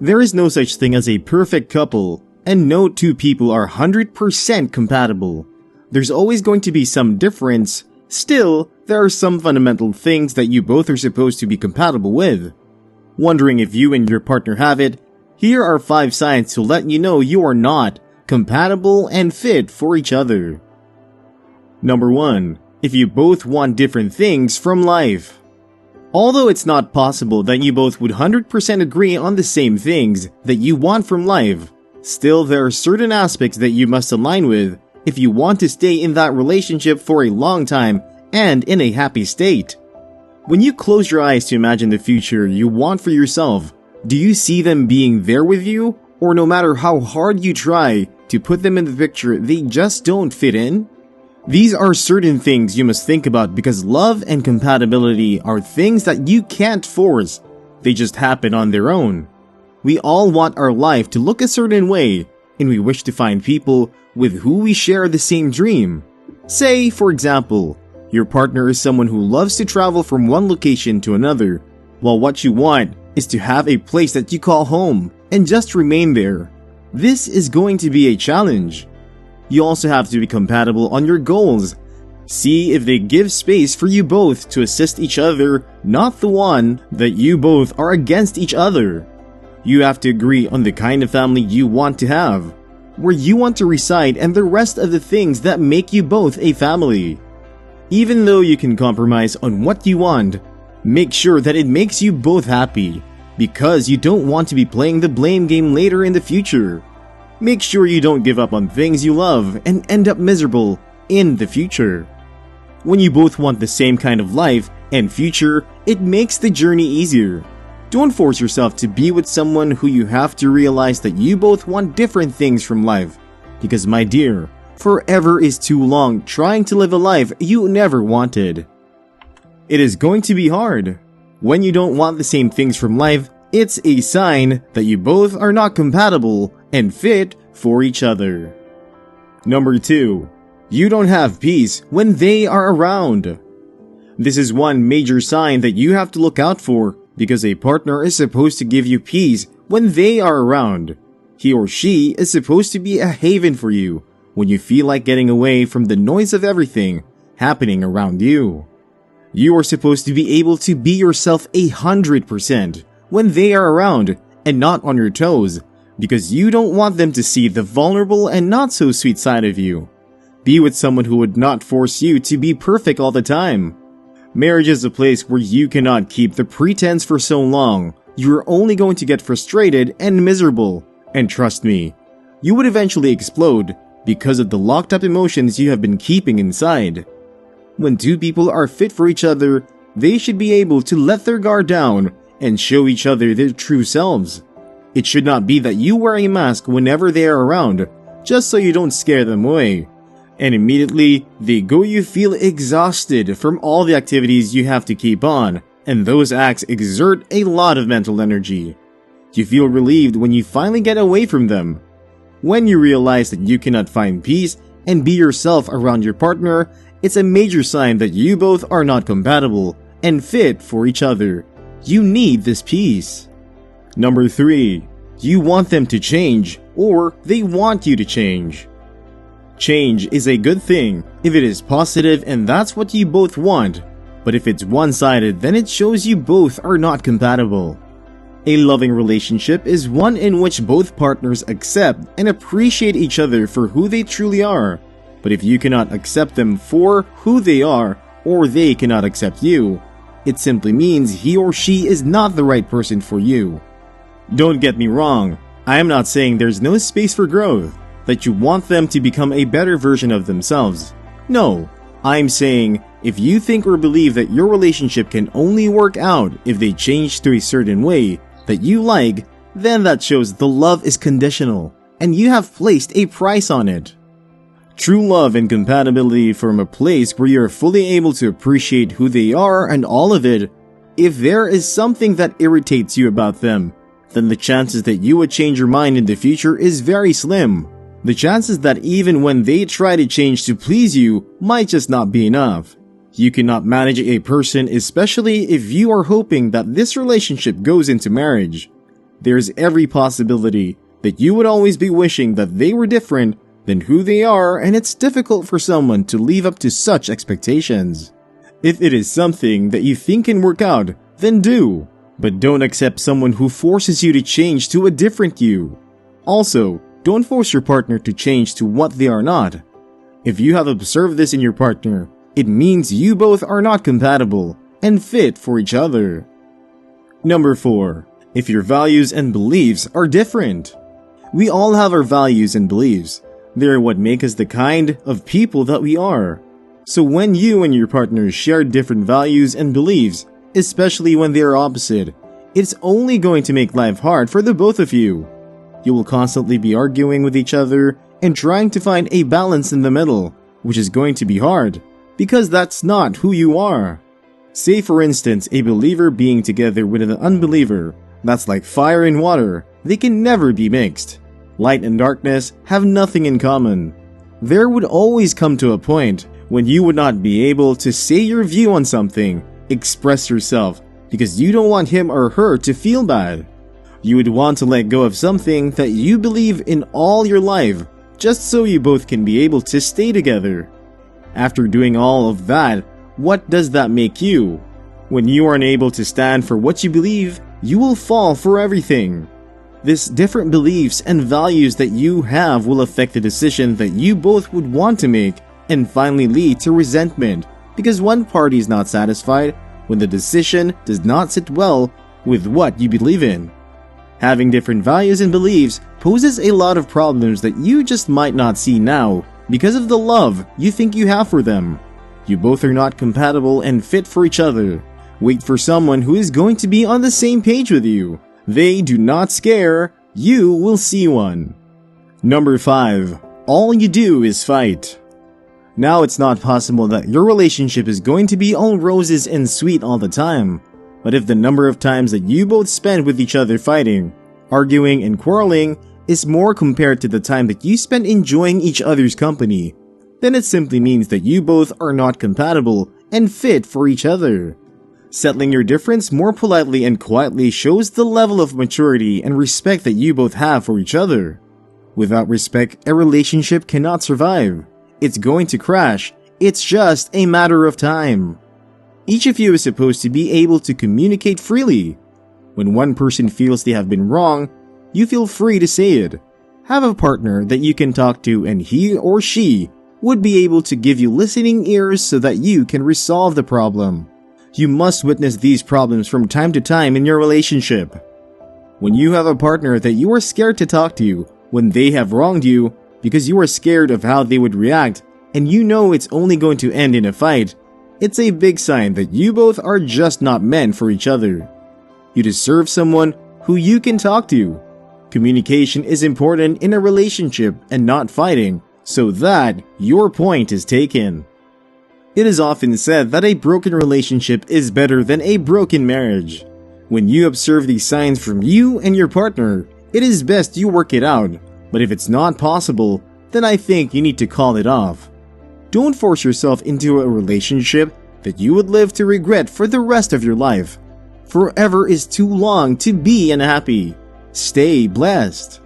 There is no such thing as a perfect couple, and no two people are 100% compatible. There's always going to be some difference. Still, there are some fundamental things that you both are supposed to be compatible with. Wondering if you and your partner have it? Here are 5 signs to let you know you are not compatible and fit for each other. Number 1. If you both want different things from life. Although it's not possible that you both would 100% agree on the same things that you want from life, still there are certain aspects that you must align with if you want to stay in that relationship for a long time and in a happy state. When you close your eyes to imagine the future you want for yourself, do you see them being there with you? Or no matter how hard you try to put them in the picture, they just don't fit in? These are certain things you must think about because love and compatibility are things that you can't force. They just happen on their own. We all want our life to look a certain way, and we wish to find people with who we share the same dream. Say, for example, your partner is someone who loves to travel from one location to another, while what you want is to have a place that you call home and just remain there. This is going to be a challenge. You also have to be compatible on your goals. See if they give space for you both to assist each other, not the one that you both are against each other. You have to agree on the kind of family you want to have, where you want to reside, and the rest of the things that make you both a family. Even though you can compromise on what you want, make sure that it makes you both happy, because you don't want to be playing the blame game later in the future. Make sure you don't give up on things you love and end up miserable in the future. When you both want the same kind of life and future, it makes the journey easier. Don't force yourself to be with someone who you have to realize that you both want different things from life. Because my dear, forever is too long trying to live a life you never wanted. It is going to be hard. When you don't want the same things from life, it's a sign that you both are not compatible and fit for each other. Number 2. You don't have peace when they are around. This is one major sign that you have to look out for because a partner is supposed to give you peace when they are around. He or she is supposed to be a haven for you when you feel like getting away from the noise of everything happening around you. You are supposed to be able to be yourself 100% when they are around and not on your toes, because you don't want them to see the vulnerable and not so sweet side of you. Be with someone who would not force you to be perfect all the time. Marriage is a place where you cannot keep the pretense for so long. You're only going to get frustrated and miserable. And trust me, you would eventually explode because of the locked up emotions you have been keeping inside. When two people are fit for each other, they should be able to let their guard down and show each other their true selves. It should not be that you wear a mask whenever they are around, just so you don't scare them away. And immediately, you feel exhausted from all the activities you have to keep on, and those acts exert a lot of mental energy. You feel relieved when you finally get away from them. When you realize that you cannot find peace and be yourself around your partner, it's a major sign that you both are not compatible and fit for each other. You need this peace. Number 3. You want them to change, or they want you to change. Change is a good thing if it is positive and that's what you both want, but if it's one-sided, then it shows you both are not compatible. A loving relationship is one in which both partners accept and appreciate each other for who they truly are. But if you cannot accept them for who they are, or they cannot accept you, it simply means he or she is not the right person for you. Don't get me wrong, I am not saying there's no space for growth, that you want them to become a better version of themselves. No, I'm saying if you think or believe that your relationship can only work out if they change to a certain way that you like, then that shows the love is conditional, and you have placed a price on it. True love and compatibility from a place where you are fully able to appreciate who they are and all of it. If there is something that irritates you about them, then the chances that you would change your mind in the future is very slim. The chances that even when they try to change to please you might just not be enough. You cannot manage a person, especially if you are hoping that this relationship goes into marriage. There's every possibility that you would always be wishing that they were different than who they are, and it's difficult for someone to live up to such expectations. If it is something that you think can work out, then do, but don't accept someone who forces you to change to a different you. Also, don't force your partner to change to what they are not. If you have observed this in your partner, it means you both are not compatible and fit for each other. Number 4. If your values and beliefs are different. We all have our values and beliefs. They are what make us the kind of people that we are. So when you and your partner share different values and beliefs, especially when they are opposite, it's only going to make life hard for the both of you. You will constantly be arguing with each other and trying to find a balance in the middle, which is going to be hard, because that's not who you are. Say for instance, a believer being together with an unbeliever. That's like fire and water. They can never be mixed. Light and darkness have nothing in common. There would always come to a point when you would not be able to say your view on something, express yourself, because you don't want him or her to feel bad. You would want to let go of something that you believe in all your life, just so you both can be able to stay together. After doing all of that, what does that make you? When you are unable to stand for what you believe, you will fall for everything. This different beliefs and values that you have will affect the decision that you both would want to make, and finally lead to resentment because one party is not satisfied when the decision does not sit well with what you believe in. Having different values and beliefs poses a lot of problems that you just might not see now because of the love you think you have for them. You both are not compatible and fit for each other. Wait for someone who is going to be on the same page with you. They do not scare, you will see one. Number 5. All you do is fight. Now it's not possible that your relationship is going to be all roses and sweet all the time. But if the number of times that you both spend with each other fighting, arguing, and quarreling is more compared to the time that you spend enjoying each other's company, then it simply means that you both are not compatible and fit for each other. Settling your difference more politely and quietly shows the level of maturity and respect that you both have for each other. Without respect, a relationship cannot survive. It's going to crash. It's just a matter of time. Each of you is supposed to be able to communicate freely. When one person feels they have been wrong, you feel free to say it. Have a partner that you can talk to, and he or she would be able to give you listening ears so that you can resolve the problem. You must witness these problems from time to time in your relationship. When you have a partner that you are scared to talk to when they have wronged you because you are scared of how they would react and you know it's only going to end in a fight, it's a big sign that you both are just not meant for each other. You deserve someone who you can talk to. Communication is important in a relationship and not fighting, so that your point is taken. It is often said that a broken relationship is better than a broken marriage. When you observe these signs from you and your partner, it is best you work it out. But if it's not possible, then I think you need to call it off. Don't force yourself into a relationship that you would live to regret for the rest of your life. Forever is too long to be unhappy. Stay blessed.